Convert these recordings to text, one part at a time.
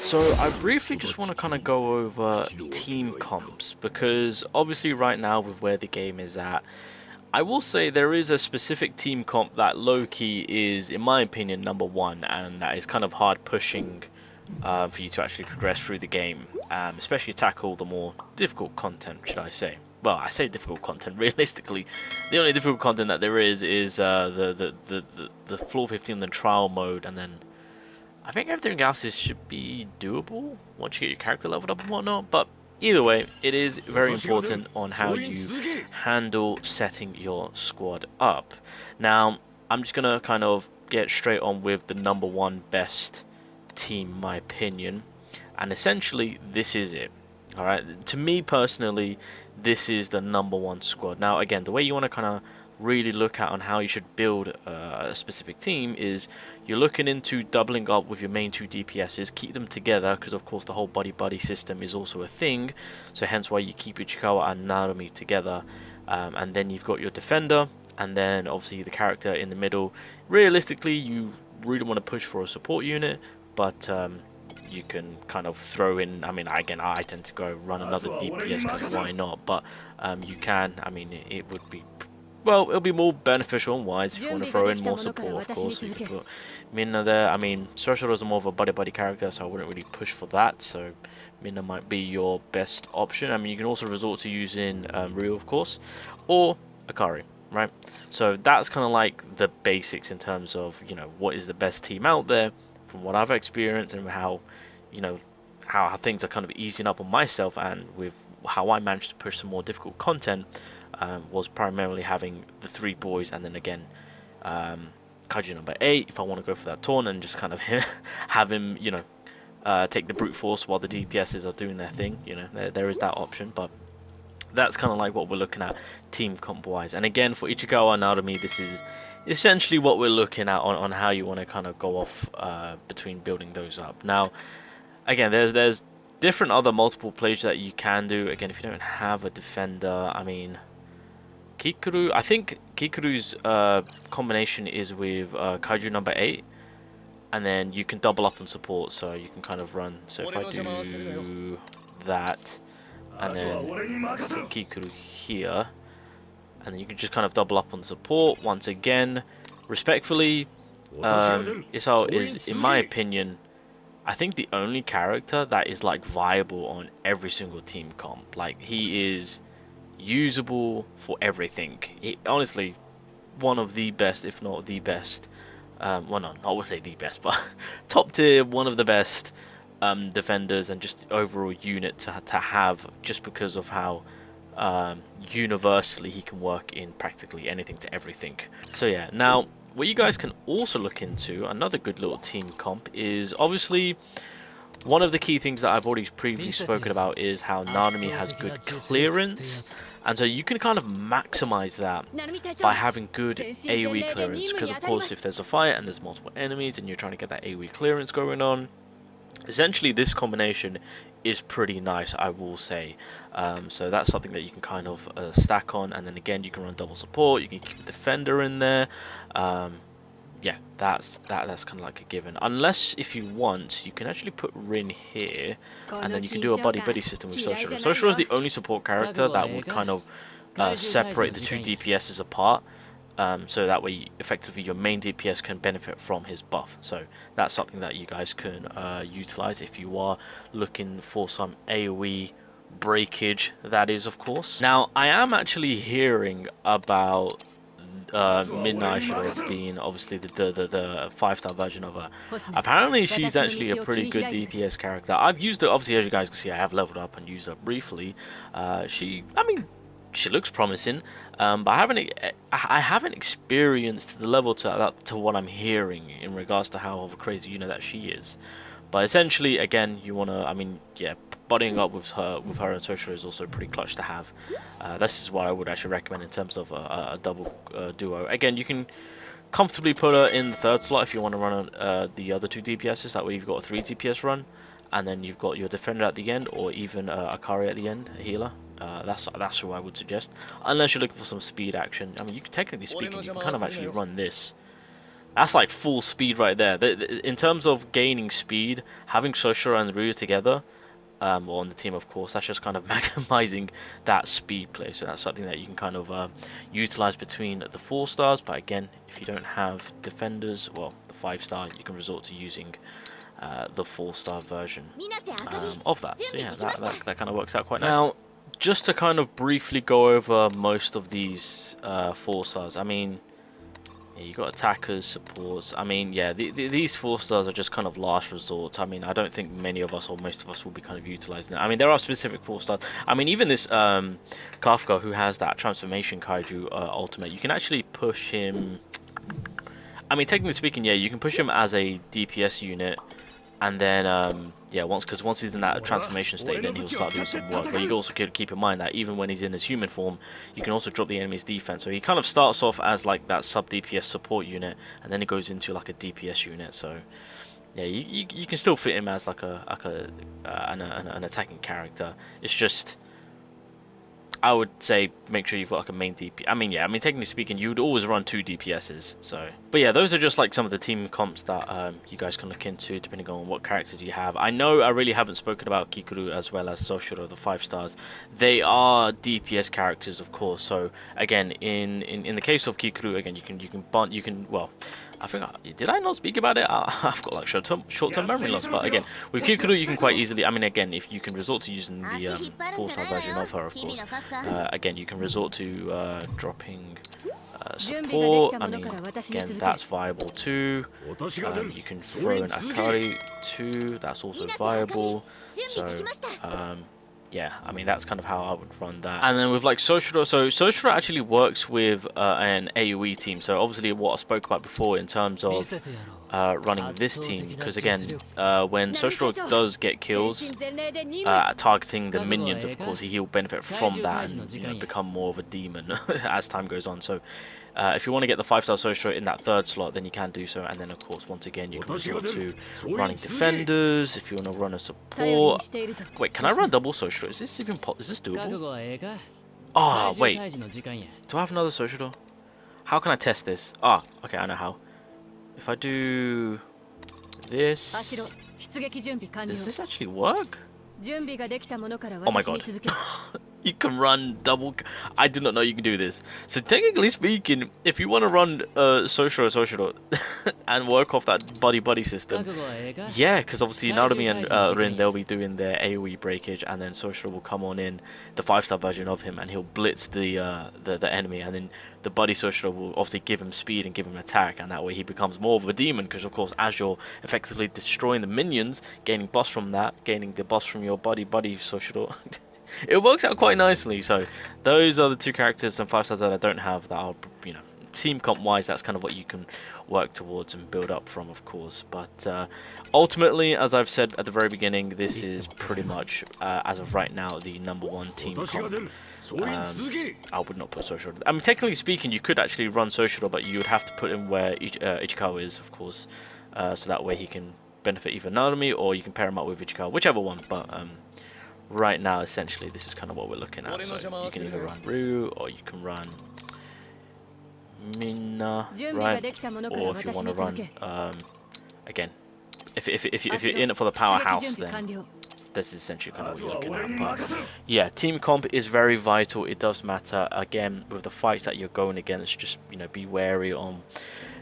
So I briefly just want to kind of go over team comps because obviously right now with where the game is at, I will say there is a specific team comp that low-key is, in my opinion, #1, and that is kind of hard pushing for you to actually progress through the game, especially tackle the more difficult content, should I say. Well, I say difficult content. Realistically, the only difficult content that there is the floor 15, the trial mode, and then I think everything else should be doable once you get your character leveled up and whatnot. But either way, it is very important on how you handle setting your squad up. Now, I'm just gonna kind of get straight on with the #1 best team, in my opinion, and essentially this is it. All right, to me personally, this is the #1 squad. Now, again, the way you want to kind of really look at on how you should build a specific team is you're looking into doubling up with your main two DPSs, keep them together because of course the whole buddy system is also a thing, so hence why you keep Ichikawa and Narumi together, and then you've got your defender, and then obviously the character in the middle. Realistically, you really want to push for a support unit, but you can kind of throw in, I mean, again, I tend to go run another DPS because why not, but you can, I mean, it would be, well, it'll be more beneficial and wise if you want to throw in more support, of course. You can put Minna there. I mean, Sorcerer's more of a buddy character, so I wouldn't really push for that. So Minna might be your best option. I mean, you can also resort to using Ryu, of course, or Akari, right? So that's kind of like the basics in terms of, you know, what is the best team out there from what I've experienced and how, you know, how things are kind of easing up on myself, and with how I managed to push some more difficult content. Was primarily having the 3 boys, and then again Kaiju #8 if I want to go for that taunt and just kind of have him, you know, take the brute force while the DPSs are doing their thing. You know, there is that option, but that's kind of like what we're looking at team comp wise. And again, for Ichikawa and Narumi, this is essentially what we're looking at on how you want to kind of go off between building those up. Now, again, there's different other multiple plays that you can do. Again, if you don't have a defender, I mean, Kikuru, I think Kikuru's combination is with Kaiju #8, and then you can double up on support, so you can kind of run. So if I do that, and then put Kikuru here, and then you can just kind of double up on support once again. Respectfully, Isao is, in my opinion, I think the only character that is like viable on every single team comp. Like, he is usable for everything. Honestly, one of the best, if not the best, well, no, I would say the best, but top tier, one of the best defenders and just overall unit to have, just because of how universally he can work in practically anything to everything. So yeah, now what you guys can also look into, another good little team comp, is obviously one of the key things that I've already previously spoken about is how Narumi has good clearance, and so you can kind of maximize that by having good AoE clearance, because of course if there's a fight and there's multiple enemies and you're trying to get that AoE clearance going on, essentially this combination is pretty nice, I will say. So that's something that you can kind of stack on, and then again you can run double support, you can keep a defender in there. Yeah, that's kind of like a given. Unless, if you want, you can actually put Rin here, and then you can do a buddy system with Soshiro. Soshiro is the only support character that would kind of separate the two DPSs apart, so that way, effectively, your main DPS can benefit from his buff. So that's something that you guys can utilize if you are looking for some AoE breakage, that is, of course. Now, I am actually hearing about Midnight being obviously the 5-star version of her. Apparently she's actually a pretty good DPS character. I've used her, obviously, as you guys can see, I have leveled up and used her briefly. I mean, she looks promising, but I haven't experienced the level to what I'm hearing in regards to how of a crazy unit that she is. But essentially, again, you wanna, I mean, yeah, buddying up with her and Soshiro is also pretty clutch to have. This is what I would actually recommend in terms of a double duo. Again, you can comfortably put her in the 3rd slot if you want to run the other 2 DPSs. That way you've got a 3 DPS run, and then you've got your defender at the end, or even Akari at the end, a healer. That's who I would suggest, unless you're looking for some speed action. I mean, you can, technically speaking, you can kind of actually run this That's like full speed right there. In terms of gaining speed, having Soshiro and Ryu together, or on the team, of course, that's just kind of maximizing that speed play. So that's something that you can kind of utilize between the 4-stars. But again, if you don't have defenders, well, the 5-star, you can resort to using the 4-star version of that. So yeah, that kind of works out quite nice. Now, just to kind of briefly go over most of these 4-stars. I mean, yeah, you got attackers, supports. I mean, yeah, these 4-stars are just kind of last resort. I mean, I don't think many of us or most of us will be kind of utilizing it. I mean, there are specific 4-stars. I mean, even this Kafka, who has that transformation kaiju ultimate, you can actually push him. I mean, technically speaking, yeah, you can push him as a DPS unit, and then yeah, once he's in that transformation state, then he'll start doing some work. But you also could keep in mind that even when he's in his human form, you can also drop the enemy's defense. So he kind of starts off as like that sub DPS support unit, and then it goes into like a DPS unit. So yeah, you can still fit him as like an attacking character. It's just, I would say make sure you've got like a main DP. I mean, yeah, I mean, technically speaking, you would always run 2 DPSs. So, but yeah, those are just like some of the team comps that you guys can look into depending on what characters you have. I know I really haven't spoken about Kikuru as well as Soshiro, the 5-stars. They are DPS characters, of course. So again, in the case of Kikuru, again, you can well, I think did I not speak about it? I've got like short-term memory loss. But again, with Kikuru, you can quite easily. I mean, again, if you can resort to using the 4-star version of her, of course. Again, you can resort to dropping support. I mean, again, that's viable too. You can throw an Akari too. That's also viable. So yeah, I mean, that's kind of how I would run that. And then with like Soshiro, so Soshiro actually works with an AoE team. So obviously what I spoke about before in terms of running this team, because again, when Soshiro does get kills, targeting the minions, of course, he'll benefit from that and, you know, become more of a demon as time goes on. So if you want to get the 5-star Soshiro in that 3rd slot, then you can do so. And then, of course, once again, you can resort to running defenders. If you want to run a support. Wait, can I run double Soshiro? Is this even is this doable? Oh, wait. Do I have another Soshiro? How can I test this? Ah, okay, I know how. If I do this, does this actually work? Oh my god. You can run double. I do not know you can do this. So technically speaking, if you want to run Soshiro and work off that buddy system, yeah, because obviously Narumi and Rin, they'll be doing their AoE breakage, and then Soshiro will come on in the 5-star version of him, and he'll blitz the enemy, and then the buddy Soshiro will obviously give him speed and give him attack, and that way he becomes more of a demon, because of course as you're effectively destroying the minions, gaining buffs from that, gaining the buffs from your buddy Soshiro. It works out quite nicely. So those are the 2 characters and 5-stars that I don't have that are, you know, team comp wise, that's kind of what you can work towards and build up from, of course. But ultimately, as I've said at the very beginning, this is pretty much as of right now the #1 team comp. I would not put Soshiro. I mean, technically speaking, you could actually run Soshiro, but you would have to put him where Ichikawa is, of course, so that way he can benefit either Narumi, or you can pair him up with Ichikawa, whichever one. But right now, essentially, this is kind of what we're looking at. So you can either run Ryu, or you can run Minna, right? Or if you want to run, again, if you're in it for the powerhouse, then this is essentially kind of what you're looking at. But yeah, team comp is very vital. It does matter. Again, with the fights that you're going against, just, you know, be wary on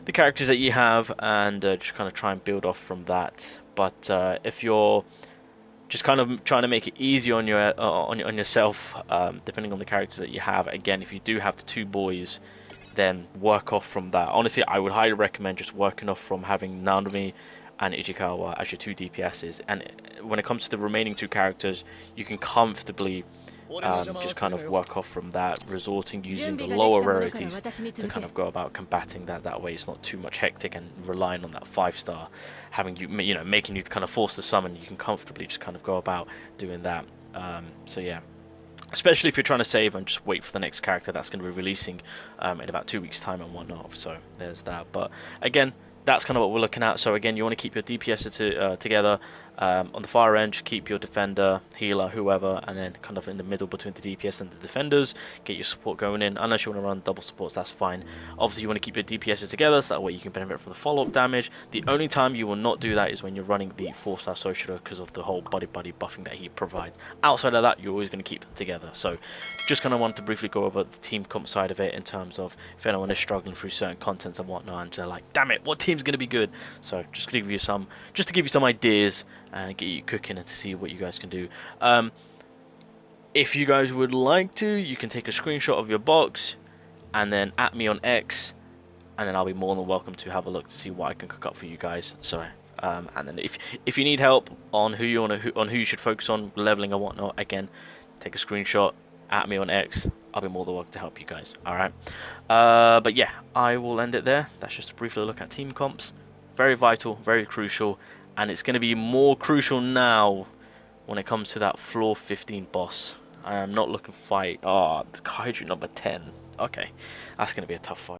the characters that you have, and just kind of try and build off from that. But if you're just kind of trying to make it easy on yourself, depending on the characters that you have. Again, if you do have the 2 boys, then work off from that. Honestly, I would highly recommend just working off from having Narumi and Ichikawa as your 2 DPSs. And when it comes to the remaining 2 characters, you can comfortably just kind of work off from that, using the lower rarities to kind of go about combating that way. It's not too much hectic and relying on that 5-star, having you know, making you kind of force the summon. You can comfortably just kind of go about doing that. So yeah, especially if you're trying to save and just wait for the next character that's going to be releasing in about 2 weeks time and whatnot. So there's that. But again, that's kind of what we're looking at. So again, you want to keep your DPS together. On the far end, just keep your defender, healer, whoever, and then kind of in the middle between the DPS and the defenders, get your support going in. Unless you want to run double supports, that's fine. Obviously, you want to keep your DPSs together, so that way you can benefit from the follow-up damage. The only time you will not do that is when you're running the 4-star Socialer because of the whole buddy buffing that he provides. Outside of that, you're always going to keep them together. So, just kind of wanted to briefly go over the team comp side of it in terms of if anyone is struggling through certain contents and whatnot, and they're like, damn it, what team's going to be good? So, just to give you some ideas and get you cooking and to see what you guys can do. If you guys would like to, you can take a screenshot of your box and then at me on X, and then I'll be more than welcome to have a look to see what I can cook up for you guys. So and then if you need help on who you should focus on leveling and whatnot, again, take a screenshot at me on X. I'll be more than welcome to help you guys. All right. But yeah, I will end it there. That's just a brief look at team comps. Very vital, very crucial. And it's going to be more crucial now when it comes to that floor 15 boss. I am not looking to fight. Oh, Kaiju number 10. Okay, that's going to be a tough fight.